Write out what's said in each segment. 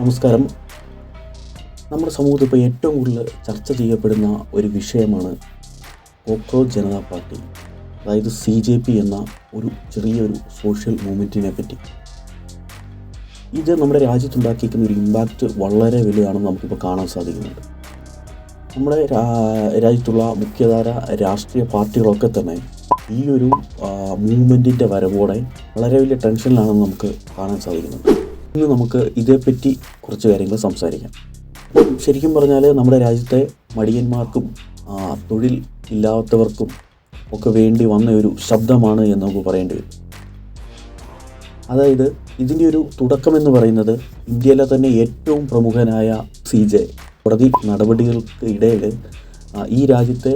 നമസ്കാരം. നമ്മുടെ സമൂഹത്തിൽ ഇപ്പോൾ ഏറ്റവും കൂടുതൽ ചർച്ച ചെയ്യപ്പെടുന്ന ഒരു വിഷയമാണ് കോക്രോച്ച് ജനതാ പാർട്ടി, അതായത് CJP എന്ന ഒരു ചെറിയൊരു സോഷ്യൽ മൂവ്മെൻറ്റിനെ പറ്റി. ഇത് നമ്മുടെ രാജ്യത്തുണ്ടാക്കിയിരിക്കുന്ന ഒരു ഇമ്പാക്റ്റ് വളരെ വലുതാണെന്ന് നമുക്കിപ്പോൾ കാണാൻ സാധിക്കുന്നുണ്ട്. നമ്മുടെ രാജ്യത്തുള്ള മുഖ്യധാര രാഷ്ട്രീയ പാർട്ടികളൊക്കെ തന്നെ ഈ ഒരു മൂവ്മെൻറ്റിൻ്റെ വരവോടെ വളരെ വലിയ ടെൻഷനിലാണെന്ന് നമുക്ക് കാണാൻ സാധിക്കുന്നുണ്ട്. ഇന്ന് നമുക്ക് ഇതേപ്പറ്റി കുറച്ച് കാര്യങ്ങൾ സംസാരിക്കാം. അപ്പം ശരിക്കും പറഞ്ഞാൽ നമ്മുടെ രാജ്യത്തെ മടിയന്മാർക്കും തൊഴിൽ ഇല്ലാത്തവർക്കും ഒക്കെ വേണ്ടി വന്ന ഒരു ശബ്ദമാണ് എന്ന് നമുക്ക് പറയേണ്ടി വരും. അതായത് ഇതിൻ്റെ ഒരു തുടക്കമെന്ന് പറയുന്നത് ഇന്ത്യയിലെ തന്നെ ഏറ്റവും പ്രമുഖനായ CJ കോടതി നടപടികൾക്ക് ഇടയിൽ ഈ രാജ്യത്തെ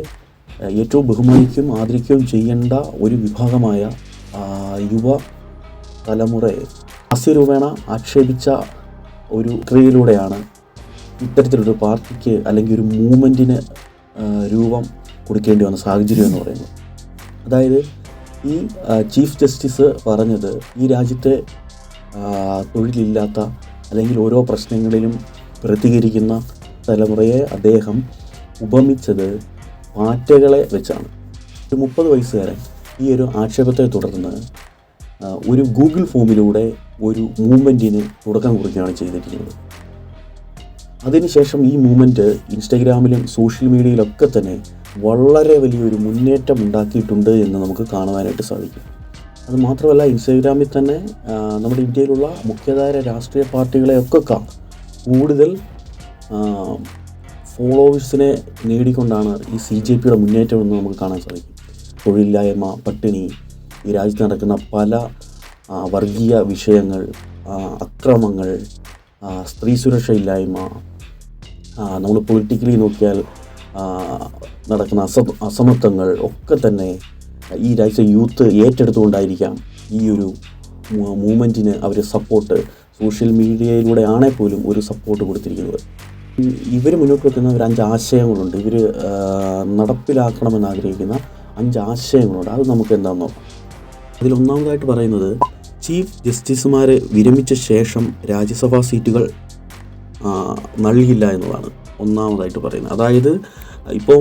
ഏറ്റവും ബഹുമാനിക്കുകയും ആദരിക്കുകയും ചെയ്യേണ്ട ഒരു വിഭാഗമായ യുവ തലമുറയെ ഹാസ്യരൂപേണ ആക്ഷേപിച്ച ഒരു ക്രിയയിലൂടെയാണ് ഇത്തരത്തിലൊരു പാർട്ടിക്ക് അല്ലെങ്കിൽ ഒരു മൂവ്മെൻറ്റിന് രൂപം കൊടുക്കേണ്ടി വന്ന സാഹചര്യം എന്ന് പറയുന്നത്. അതായത് ഈ ചീഫ് ജസ്റ്റിസ് പറഞ്ഞത് ഈ രാജ്യത്തെ തൊഴിലില്ലാത്ത അല്ലെങ്കിൽ ഓരോ പ്രശ്നങ്ങളിലും പ്രതികരിക്കുന്ന തലമുറയെ അദ്ദേഹം ഉപമിച്ചത് പാറ്റകളെ വെച്ചാണ്. ഒരു 30 വയസ്സുകാരൻ ഈ ഒരു ആക്ഷേപത്തെ തുടർന്ന് ഒരു ഗൂഗിൾ ഫോമിലൂടെ ഒരു മൂവ്മെൻറ്റിന് തുടക്കം കുറിക്കുകയാണ് ചെയ്തിരിക്കുന്നത്. അതിനുശേഷം ഈ മൂവ്മെൻറ്റ് ഇൻസ്റ്റഗ്രാമിലും സോഷ്യൽ മീഡിയയിലൊക്കെ തന്നെ വളരെ വലിയൊരു മുന്നേറ്റം ഉണ്ടാക്കിയിട്ടുണ്ട് എന്ന് നമുക്ക് കാണുവാനായിട്ട് സാധിക്കും. അത് മാത്രമല്ല, ഇൻസ്റ്റഗ്രാമിൽ തന്നെ നമ്മുടെ ഇന്ത്യയിലുള്ള മുഖ്യധാര രാഷ്ട്രീയ പാർട്ടികളെയൊക്കെ കൂടുതൽ ഫോളോവേഴ്സിനെ നേടിക്കൊണ്ടാണ് ഈ CJPയുടെ മുന്നേറ്റം എന്ന് നമുക്ക് കാണാൻ സാധിക്കും. തൊഴിലില്ലായ്മ, പട്ടിണി, ഈ രാജ്യത്ത് നടക്കുന്ന പല വർഗീയ വിഷയങ്ങൾ, അക്രമങ്ങൾ, സ്ത്രീ സുരക്ഷയില്ലായ്മ, നമ്മൾ പൊളിറ്റിക്കലി നോക്കിയാൽ നടക്കുന്ന അസമത്വങ്ങൾ ഒക്കെ തന്നെ ഈ രാജ്യത്തെ യൂത്ത് ഏറ്റെടുത്തുകൊണ്ടായിരിക്കാം ഈ ഒരു മൂവ്മെൻറ്റിന് അവർ സപ്പോർട്ട് സോഷ്യൽ മീഡിയയിലൂടെ ആണെങ്കിൽ പോലും ഒരു സപ്പോർട്ട് കൊടുത്തിരിക്കുന്നത്. ഇവർ മുന്നോട്ട് വെക്കുന്ന ഒരു 5 ആശയങ്ങളുണ്ട്. ഇവർ നടപ്പിലാക്കണമെന്ന് ആഗ്രഹിക്കുന്ന 5 ആശയങ്ങളുണ്ട്. അത് നമുക്ക് എന്താണെന്ന് നോക്കാം. അതിലൊന്നാമതായിട്ട് പറയുന്നത് ചീഫ് ജസ്റ്റിസുമാരെ വിരമിച്ച ശേഷം രാജ്യസഭാ സീറ്റുകൾ നൽകില്ല എന്നതാണ് ഒന്നാമതായിട്ട് പറയുന്നത്. അതായത് ഇപ്പോൾ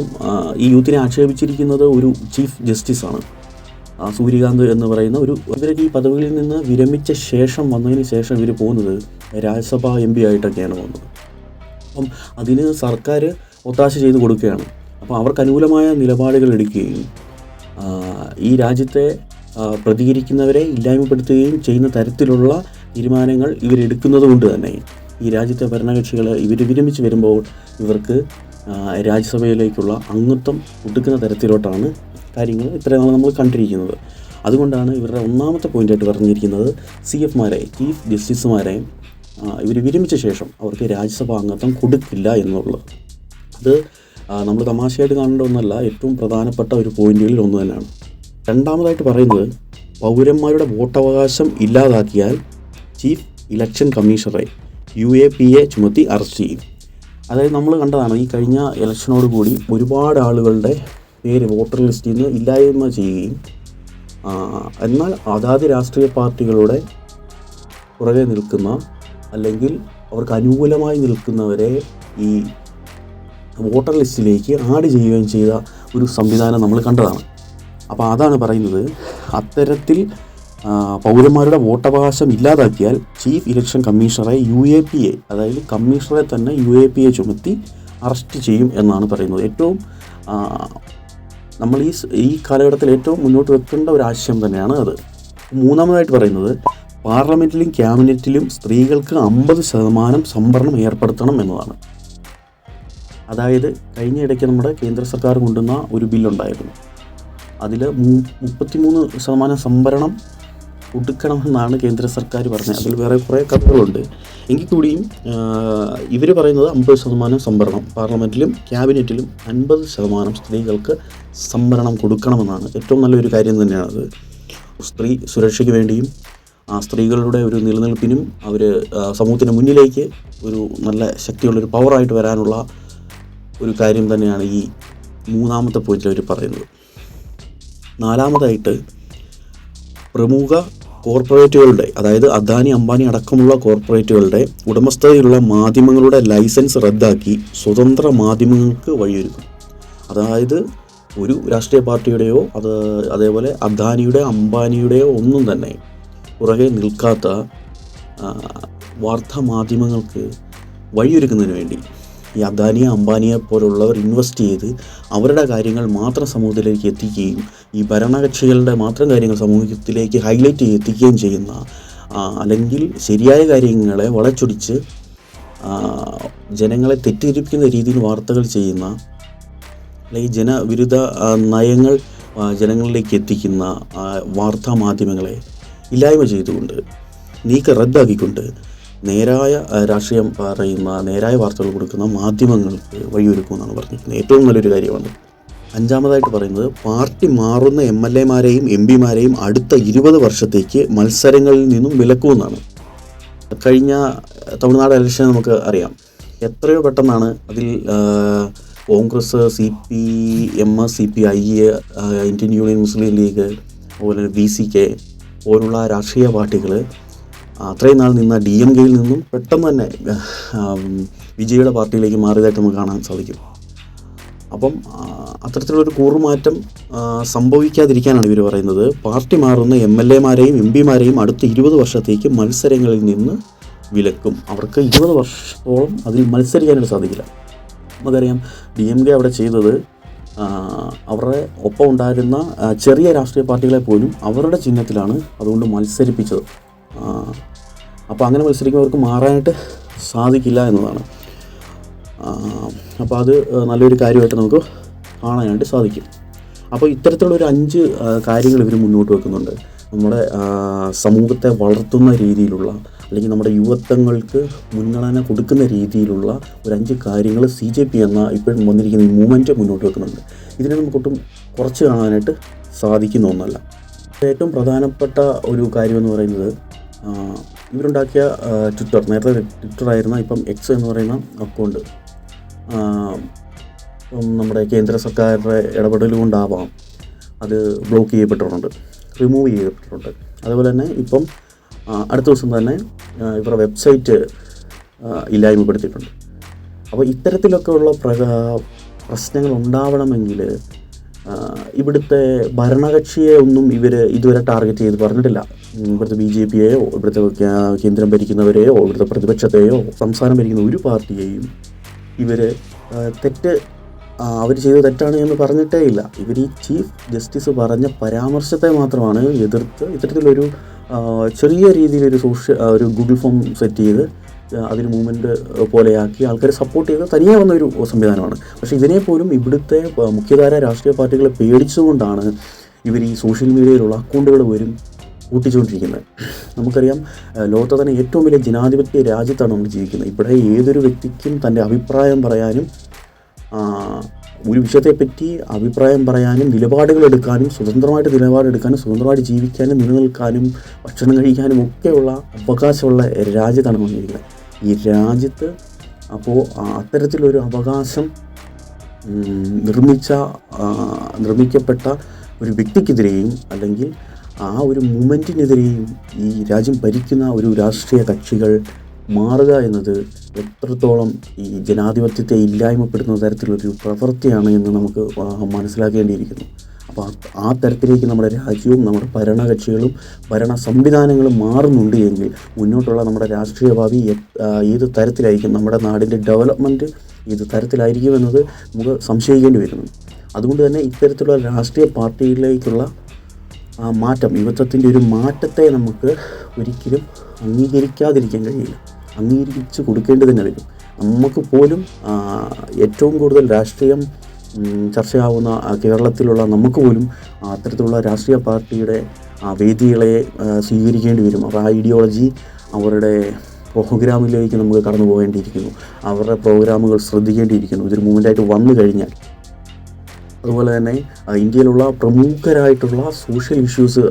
ഈ യൂത്തിനെ ആക്ഷേപിച്ചിരിക്കുന്നത് ഒരു ചീഫ് ജസ്റ്റിസാണ്, സൂര്യകാന്ത് എന്ന് പറയുന്ന ഇവരൊക്കെ ഈ പദവിയിൽ നിന്ന് വിരമിച്ച ശേഷം വന്നതിന് ശേഷം ഇവർ പോകുന്നത് രാജ്യസഭാ MP ആയിട്ടൊക്കെയാണ് പോകുന്നത്. അപ്പം അതിന് സർക്കാർ ഒത്താശ ചെയ്ത് കൊടുക്കുകയാണ്. അപ്പോൾ അവർക്ക് അനുകൂലമായ നിലപാടുകൾ എടുക്കുകയും ഈ രാജ്യത്തെ പ്രതികരിക്കുന്നവരെ ഇല്ലായ്മപ്പെടുത്തുകയും ചെയ്യുന്ന തരത്തിലുള്ള തീരുമാനങ്ങൾ ഇവരെടുക്കുന്നത് കൊണ്ട് തന്നെ ഈ രാജ്യത്തെ ഭരണകക്ഷികൾ ഇവർ വിരമിച്ച് വരുമ്പോൾ ഇവർക്ക് രാജ്യസഭയിലേക്കുള്ള അംഗത്വം കൊടുക്കുന്ന തരത്തിലോട്ടാണ് കാര്യങ്ങൾ ഇത്രയും നമ്മൾ കണ്ടിരിക്കുന്നത്. അതുകൊണ്ടാണ് ഇവരുടെ ഒന്നാമത്തെ പോയിൻ്റായിട്ട് പറഞ്ഞിരിക്കുന്നത് CFമാരെ, ചീഫ് ജസ്റ്റിസുമാരെ ഇവർ വിരമിച്ച ശേഷം അവർക്ക് രാജ്യസഭാ അംഗത്വം കൊടുക്കില്ല എന്നുള്ളത്. അത് നമ്മൾ തമാശയായിട്ട് കാണേണ്ട ഒന്നല്ല, ഏറ്റവും പ്രധാനപ്പെട്ട ഒരു പോയിന്റുകളിൽ ഒന്ന് തന്നെയാണ്. രണ്ടാമതായിട്ട് പറയുന്നത് പൗരന്മാരുടെ വോട്ടവകാശം ഇല്ലാതാക്കിയാൽ ചീഫ് ഇലക്ഷൻ കമ്മീഷണറെ UAPA ചുമത്തി അറസ്റ്റ് ചെയ്യും. അതായത് നമ്മൾ കണ്ടതാണ്, ഈ കഴിഞ്ഞ ഇലക്ഷനോട് കൂടി ഒരുപാട് ആളുകളുടെ പേര് വോട്ടർ ലിസ്റ്റിൽ നിന്ന് ഇല്ലായ്മ ചെയ്യുകയും എന്നാൽ അതാത് രാഷ്ട്രീയ പാർട്ടികളുടെ പുറകെ നിൽക്കുന്ന അല്ലെങ്കിൽ അവർക്ക് അനുകൂലമായി നിൽക്കുന്നവരെ ഈ വോട്ടർ ലിസ്റ്റിലേക്ക് ആഡ് ചെയ്യുകയും ചെയ്ത ഒരു സംവിധാനം നമ്മൾ കണ്ടതാണ്. അപ്പോൾ അതാണ് പറയുന്നത്, അത്തരത്തിൽ പൗരന്മാരുടെ വോട്ടവകാശം ഇല്ലാതാക്കിയാൽ ചീഫ് ഇലക്ഷൻ കമ്മീഷണറെ UAPA, അതായത് കമ്മീഷണറെ തന്നെ UAPA ചുമത്തി അറസ്റ്റ് ചെയ്യും എന്നാണ് പറയുന്നത്. ഏറ്റവും നമ്മൾ ഈ കാലഘട്ടത്തിൽ ഏറ്റവും മുന്നോട്ട് വെക്കേണ്ട ഒരു ആശയം തന്നെയാണ് അത്. മൂന്നാമതായിട്ട് പറയുന്നത് പാർലമെൻറ്റിലും ക്യാബിനറ്റിലും സ്ത്രീകൾക്ക് 50% സംവരണം ഏർപ്പെടുത്തണം എന്നതാണ്. അതായത് കഴിഞ്ഞ ഇടയ്ക്ക് നമ്മുടെ കേന്ദ്ര സർക്കാർ കൊണ്ടുവന്ന ഒരു ബില്ലുണ്ടായിരുന്നു. അതിൽ 33% സംവരണം കൊടുക്കണമെന്നാണ് കേന്ദ്ര സർക്കാർ പറഞ്ഞത്. അതിൽ വേറെ കുറേ കഥകളുണ്ട്. എങ്കിൽ കൂടിയും ഇവർ പറയുന്നത് 50% സംവരണം, പാർലമെൻറ്റിലും ക്യാബിനറ്റിലും 50% സ്ത്രീകൾക്ക് സംവരണം കൊടുക്കണമെന്നാണ്. ഏറ്റവും നല്ലൊരു കാര്യം തന്നെയാണത്. സ്ത്രീ സുരക്ഷയ്ക്ക് വേണ്ടിയും സ്ത്രീകളുടെ ഒരു നിലനിൽപ്പിനും അവർ സമൂഹത്തിന് മുന്നിലേക്ക് ഒരു നല്ല ശക്തിയുള്ളൊരു പവറായിട്ട് വരാനുള്ള ഒരു കാര്യം തന്നെയാണ് ഈ മൂന്നാമത്തെ പോയിന്റിൽ അവർ പറയുന്നത്. നാലാമതായിട്ട് പ്രമുഖ കോർപ്പറേറ്റുകളുടെ, അതായത് അദാനി അംബാനി അടക്കമുള്ള കോർപ്പറേറ്റുകളുടെ ഉടമസ്ഥതയിലുള്ള മാധ്യമങ്ങളുടെ ലൈസൻസ് റദ്ദാക്കി സ്വതന്ത്ര മാധ്യമങ്ങൾക്ക് വഴിയൊരുക്കും. അതായത് ഒരു രാഷ്ട്രീയ പാർട്ടിയുടെയോ അതേപോലെ അദാനിയുടെ അംബാനിയുടെയോ ഒന്നും തന്നെ പുറകെ നിൽക്കാത്ത വാർത്താ മാധ്യമങ്ങൾക്ക് വഴിയൊരുക്കുന്നതിന് വേണ്ടി ഈ അദാനിയെ അംബാനിയെ പോലുള്ളവർ ഇൻവെസ്റ്റ് ചെയ്ത് അവരുടെ കാര്യങ്ങൾ മാത്രം സമൂഹത്തിലേക്ക് എത്തിക്കുകയും ഈ ഭരണകക്ഷികളുടെ മാത്രം കാര്യങ്ങൾ സമൂഹത്തിലേക്ക് ഹൈലൈറ്റ് ചെയ്ത് എത്തിക്കുകയും ചെയ്യുന്ന, അല്ലെങ്കിൽ ശരിയായ കാര്യങ്ങളെ വളച്ചൊടിച്ച് ജനങ്ങളെ തെറ്റിദ്ധരിപ്പിക്കുന്ന രീതിയിൽ വാർത്തകൾ ചെയ്യുന്ന, അല്ലെങ്കിൽ ജനവിരുദ്ധ നയങ്ങൾ ജനങ്ങളിലേക്ക് എത്തിക്കുന്ന വാർത്താ മാധ്യമങ്ങളെ ഇല്ലായ്മ ചെയ്തുകൊണ്ട്, റദ്ദാക്കിക്കൊണ്ട് നേരായ രാഷ്ട്രീയം പറയുന്ന, നേരായ വാർത്തകൾ കൊടുക്കുന്ന മാധ്യമങ്ങൾക്ക് വഴിയൊരുക്കുമെന്നാണ് പറഞ്ഞിരിക്കുന്നത്. ഏറ്റവും നല്ലൊരു കാര്യമാണ്. 5-ാമതായിട്ട് പറയുന്നത്, പാർട്ടി മാറുന്ന MLA-മാരെയും MP-മാരെയും അടുത്ത 20 വർഷത്തേക്ക് മത്സരങ്ങളിൽ നിന്നും വിലക്കുമെന്നാണ്. കഴിഞ്ഞ തമിഴ്നാട് ഇലക്ഷൻ നമുക്ക് അറിയാം. എത്രയോ പെട്ടെന്നാണ് അതിൽ കോൺഗ്രസ്, CPM, CPI, ഇന്ത്യൻ യൂണിയൻ മുസ്ലിം ലീഗ്, അതുപോലെ VCK പോലുള്ള രാഷ്ട്രീയ പാർട്ടികൾ അത്രയും നാൾ നിന്ന DMK-യിൽ നിന്നും പെട്ടെന്ന് തന്നെ വിജയുടെ പാർട്ടിയിലേക്ക് മാറിയതായിട്ട് നമുക്ക് കാണാൻ സാധിക്കും. അപ്പം അത്തരത്തിലുള്ളൊരു കൂറുമാറ്റം സംഭവിക്കാതിരിക്കാനാണ് ഇവർ പറയുന്നത്. പാർട്ടി മാറുന്ന MLA-മാരെയും MP-മാരെയും അടുത്ത 20 വർഷത്തേക്ക് മത്സരങ്ങളിൽ നിന്ന് വിലക്കും. അവർക്ക് 20 വർഷത്തോളം അതിൽ മത്സരിക്കാനായിട്ട് സാധിക്കില്ല. നമുക്കറിയാം DMK അവിടെ ചെയ്തത് അവരുടെ ഒപ്പം ഉണ്ടായിരുന്ന ചെറിയ രാഷ്ട്രീയ പാർട്ടികളെ പോലും അവരുടെ ചിഹ്നത്തിലാണ് അതുകൊണ്ട് മത്സരിപ്പിച്ചത്. അപ്പോൾ അങ്ങനെ മത്സരിക്കുമ്പോൾ അവർക്ക് മാറാനായിട്ട് സാധിക്കില്ല എന്നതാണ്. അപ്പോൾ അത് നല്ലൊരു കാര്യമായിട്ട് നമുക്ക് കാണാനായിട്ട് സാധിക്കും. അപ്പോൾ ഇത്തരത്തിലുള്ളൊരു 5 കാര്യങ്ങൾ ഇവർ മുന്നോട്ട് വെക്കുന്നുണ്ട്. നമ്മുടെ സമൂഹത്തെ വളർത്തുന്ന രീതിയിലുള്ള, അല്ലെങ്കിൽ നമ്മുടെ യുവത്വങ്ങൾക്ക് മുൻഗണന കൊടുക്കുന്ന രീതിയിലുള്ള ഒരു 5 കാര്യങ്ങൾ CJP എന്ന ഇപ്പോഴും വന്നിരിക്കുന്ന ഈ മൂവ്മെൻറ്റ് മുന്നോട്ട് വെക്കുന്നുണ്ട്. ഇതിനെ നമുക്കൊട്ടും കുറച്ച് കാണാനായിട്ട് സാധിക്കുന്ന ഒന്നല്ല. ഏറ്റവും പ്രധാനപ്പെട്ട ഒരു കാര്യമെന്ന് പറയുന്നത്, ഇവരുണ്ടാക്കിയ ട്വിറ്റർ, നേരത്തെ ട്വിറ്ററായിരുന്ന ഇപ്പം X എന്ന് പറയുന്ന അക്കൗണ്ട് നമ്മുടെ കേന്ദ്ര സർക്കാരിൻ്റെ ഇടപെടൽ കൊണ്ടാവാം അത് ബ്ലോക്ക് ചെയ്യപ്പെട്ടിട്ടുണ്ട്, റിമൂവ് ചെയ്യപ്പെട്ടിട്ടുണ്ട്. അതുപോലെ തന്നെ ഇപ്പം അടുത്ത ദിവസം തന്നെ ഇവരുടെ വെബ്സൈറ്റ് ഇല്ലായ്മപ്പെടുത്തിയിട്ടുണ്ട്. അപ്പോൾ ഇത്തരത്തിലൊക്കെ ഉള്ള പ്രശ്നങ്ങൾ ഉണ്ടാവണമെങ്കിൽ ഇവിടുത്തെ ഭരണകക്ഷിയെ ഒന്നും ഇവർ ഇതുവരെ ടാർഗറ്റ് ചെയ്ത് പറഞ്ഞിട്ടില്ല. ഇവിടുത്തെ BJP-യെയോ ഇവിടുത്തെ കേന്ദ്രം ഭരിക്കുന്നവരെയോ ഇവിടുത്തെ പ്രതിപക്ഷത്തെയോ സംസ്ഥാനം ഭരിക്കുന്ന ഒരു പാർട്ടിയെയും ഇവർ അവർ ചെയ്തത് തെറ്റാണ് എന്ന് പറഞ്ഞിട്ടേ ഇല്ല. ഇവർ ഈ ചീഫ് ജസ്റ്റിസ് പറഞ്ഞ പരാമർശത്തെ മാത്രമാണ് എതിർത്ത് ഇത്തരത്തിലൊരു ചെറിയ രീതിയിലൊരു ഒരു ഗൂഗിൾ ഫോം സെറ്റ് ചെയ്ത് അതിന് മൂവ്മെൻറ്റ് പോലെയാക്കി ആൾക്കാരെ സപ്പോർട്ട് ചെയ്ത് തനിയെ വന്നൊരു സംവിധാനമാണ്. പക്ഷേ ഇതിനെപ്പോലും ഇവിടുത്തെ മുഖ്യധാര രാഷ്ട്രീയ പാർട്ടികളെ പേടിച്ചുകൊണ്ടാണ് ഇവർ ഈ സോഷ്യൽ മീഡിയയിലുള്ള അക്കൗണ്ടുകൾ വരും കൂട്ടിച്ചുകൊണ്ടിരിക്കുന്നത്. നമുക്കറിയാം, ലോകത്തെ തന്നെ ഏറ്റവും വലിയ ജനാധിപത്യ രാജ്യത്താണ് നമ്മൾ ജീവിക്കുന്നത്. ഇവിടെ ഏതൊരു വ്യക്തിക്കും തൻ്റെ അഭിപ്രായം പറയാനും, ഒരു വിഷയത്തെപ്പറ്റി അഭിപ്രായം പറയാനും, നിലപാടുകൾ എടുക്കാനും, സ്വതന്ത്രമായിട്ട് നിലപാടെടുക്കാനും, സ്വതന്ത്രമായിട്ട് ജീവിക്കാനും, നിലനിൽക്കാനും, ഭക്ഷണം കഴിക്കാനും ഒക്കെയുള്ള അവകാശമുള്ള രാജ്യത്താണ് വന്നിരിക്കുന്നത്. ഈ രാജ്യത്ത് അപ്പോൾ അത്തരത്തിലൊരു അവകാശം നിർമ്മിക്കപ്പെട്ട ഒരു വ്യക്തിക്കെതിരെയും, അല്ലെങ്കിൽ ആ ഒരു മൂവ്മെൻറ്റിനെതിരെയും ഈ രാജ്യം ഭരിക്കുന്ന ഒരു രാഷ്ട്രീയ കക്ഷികൾ മാറുക എന്നത് എത്രത്തോളം ഈ ജനാധിപത്യത്തെ ഇല്ലായ്മപ്പെടുത്തുന്ന തരത്തിലൊരു പ്രവൃത്തിയാണ് എന്ന് നമുക്ക് മനസ്സിലാക്കേണ്ടിയിരിക്കുന്നു. അപ്പോൾ ആ തരത്തിലേക്ക് നമ്മുടെ രാജ്യവും നമ്മുടെ ഭരണകക്ഷികളും ഭരണ സംവിധാനങ്ങളും മാറുന്നുണ്ട് എങ്കിൽ മുന്നോട്ടുള്ള നമ്മുടെ രാഷ്ട്രീയ ഭാവി ഏത് തരത്തിലായിരിക്കും, നമ്മുടെ നാടിൻ്റെ ഡെവലപ്മെൻറ്റ് ഏത് തരത്തിലായിരിക്കും എന്നത് നമുക്ക് സംശയിക്കേണ്ടി വരുന്നു. അതുകൊണ്ട് തന്നെ ഇത്തരത്തിലുള്ള രാഷ്ട്രീയ പാർട്ടിയിലേക്കുള്ള മാറ്റം, യുവത്വത്തിൻ്റെ ഒരു മാറ്റത്തെ നമുക്ക് ഒരിക്കലും അംഗീകരിക്കാതിരിക്കാൻ കഴിയില്ല. അംഗീകരിച്ച് കൊടുക്കേണ്ടി തന്നെ വരും. നമുക്ക് പോലും ഏറ്റവും കൂടുതൽ രാഷ്ട്രീയം ചർച്ചയാവുന്ന കേരളത്തിലുള്ള നമുക്ക് പോലും അത്തരത്തിലുള്ള രാഷ്ട്രീയ പാർട്ടിയുടെ വേദികളെ സ്വീകരിക്കേണ്ടി വരും. അവർ ആ ഐഡിയോളജി അവരുടെ പ്രോഗ്രാമിലേക്ക് നമുക്ക് കടന്നു പോകേണ്ടിയിരിക്കുന്നു. അവരുടെ പ്രോഗ്രാമുകൾ ശ്രദ്ധിക്കേണ്ടിയിരിക്കുന്നു ഇതൊരു മൂവ്മെൻറ്റായിട്ട് വന്നു കഴിഞ്ഞാൽ. അതുപോലെ തന്നെ ഇന്ത്യയിലുള്ള പ്രമുഖരായിട്ടുള്ള സോഷ്യൽ ഇഷ്യൂസ്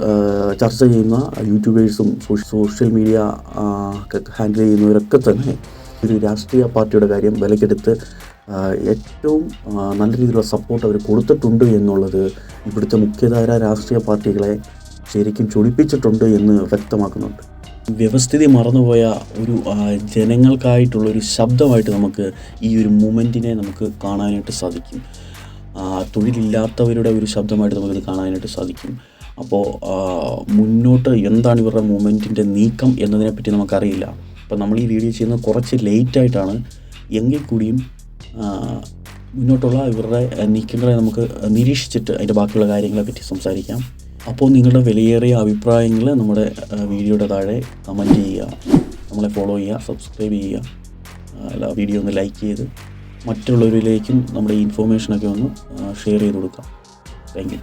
ചർച്ച ചെയ്യുന്ന യൂട്യൂബേഴ്സും സോഷ്യൽ മീഡിയ ഹാൻഡിൽ ചെയ്യുന്നവരൊക്കെ തന്നെ ഒരു രാഷ്ട്രീയ പാർട്ടിയുടെ കാര്യം വിലക്കെടുത്ത് ഏറ്റവും നല്ല രീതിയിലുള്ള സപ്പോർട്ട് അവർ കൊടുത്തിട്ടുണ്ട് എന്നുള്ളത് ഇവിടുത്തെ മുഖ്യധാര രാഷ്ട്രീയ പാർട്ടികളെ ശരിക്കും ചൊടിപ്പിച്ചിട്ടുണ്ട് എന്ന് വ്യക്തമാക്കുന്നുണ്ട്. വ്യവസ്ഥിതി മറന്നുപോയ ഒരു ജനങ്ങൾക്കായിട്ടുള്ളൊരു ശബ്ദമായിട്ട് നമുക്ക് ഈ ഒരു മൂവ്മെൻറ്റിനെ നമുക്ക് കാണാനായിട്ട് സാധിക്കും. തൊഴിലില്ലാത്തവരുടെ ഒരു ശബ്ദമായിട്ട് നമുക്കിത് കാണാനായിട്ട് സാധിക്കും. അപ്പോൾ മുന്നോട്ട് എന്താണ് ഇവരുടെ മൂവ്മെൻറ്റിൻ്റെ നീക്കം എന്നതിനെപ്പറ്റി നമുക്കറിയില്ല. അപ്പോൾ നമ്മൾ ഈ വീഡിയോ ചെയ്യുന്നത് കുറച്ച് ലേറ്റായിട്ടാണ്, എങ്കിൽ കൂടിയും മുന്നോട്ടുള്ള ഇവരുടെ നീക്കങ്ങളെ നമുക്ക് നിരീക്ഷിച്ചിട്ട് അതിൻ്റെ ബാക്കിയുള്ള കാര്യങ്ങളെ പറ്റി സംസാരിക്കാം. അപ്പോൾ നിങ്ങളുടെ വിലയേറിയ അഭിപ്രായങ്ങൾ നമ്മുടെ വീഡിയോയുടെ താഴെ കമൻറ്റ് ചെയ്യുക, നമ്മളെ ഫോളോ ചെയ്യുക, സബ്സ്ക്രൈബ് ചെയ്യുക, വീഡിയോ ഒന്ന് ലൈക്ക് ചെയ്ത് മറ്റുള്ളവരിലേക്കും നമ്മുടെ ഈ ഇൻഫോർമേഷനൊക്കെ ഒന്ന് ഷെയർ ചെയ്ത് കൊടുക്കാം. Thank you.